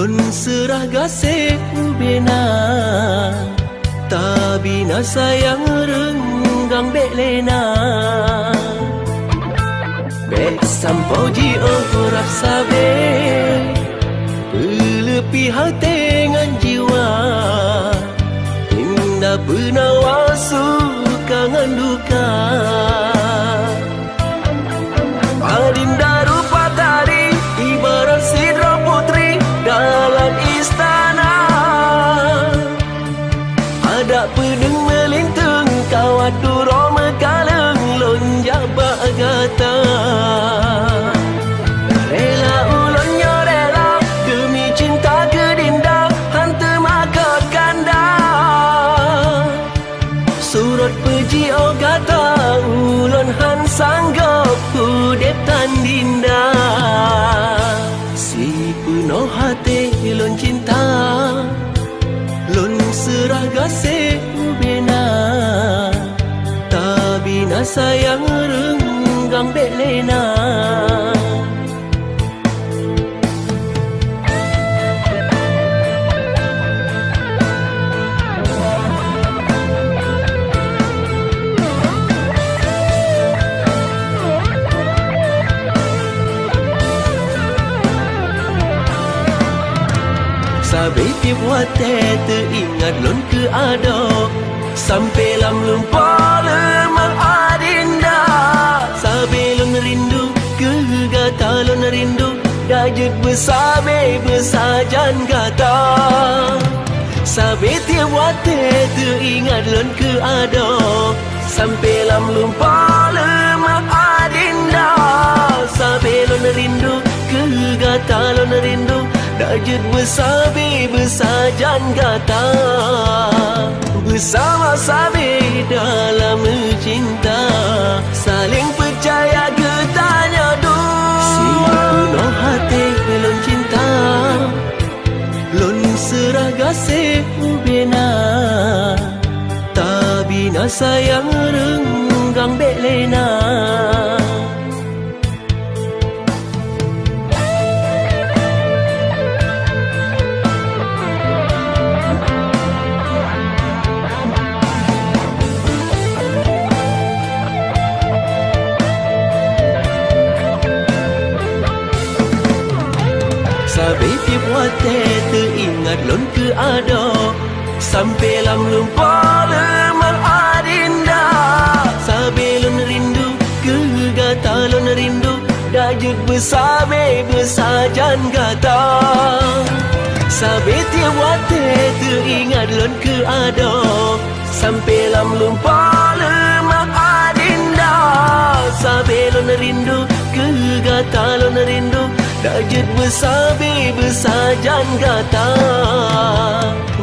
lon serah gasih ubena, tabina sayang renggang bek lena. Bek sampau ji orang sabe, pelepi hati dengan jiwa, indah penawasu kangen duka. Adinda rupa tari, ibarat sidra putri dalam istana. Ada pedeng melintung, kawat duro mekaleng, lonjak bagata. Rela ulonnya rela, demi cinta ke dinda, hantu maka kanda. Surat puji ogata, ulon han sanggap udep tan dinda. Si penuh hati lon cinta, lon serah gasih ubena, tabina sayang renggang bek lena. Sabi tiap wate teringat lon ke ado, sampai lam lupa lemang adinda. Sabi lon rindu, kegata lon rindu, dajut besabe besajan kata. Sabi tiap wate teringat lon ke ado, sampai lam lupa lemang adinda. Sabi lon rindu, kegata lon rindu, dajut besabe besajan kata. Bersama sabe dalam cinta, saling percaya getanya dua. Si penuh hati lon cinta, lon serah gasih ubena, tabina sayang renggang bek lena. Sabi tiap wate teringat lon ke ado, sampai lam lupa lemang adinda. Sabi lon rindu, kegata lon rindu, dajut besabe besajan kata. Sabi tiap wate teringat lon ke ado, sampai lam lupa lemang adinda. Sabi lon rindu, kegata lon rindu, dajut besabe besajan kata.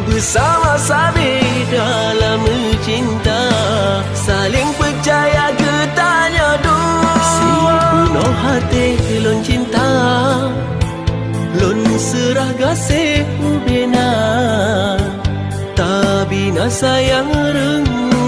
Bersama sabe dalam cinta, saling percaya getanya dua. Si penuh hati lon cinta, lon serah gasih ubena, tabina sayang renggang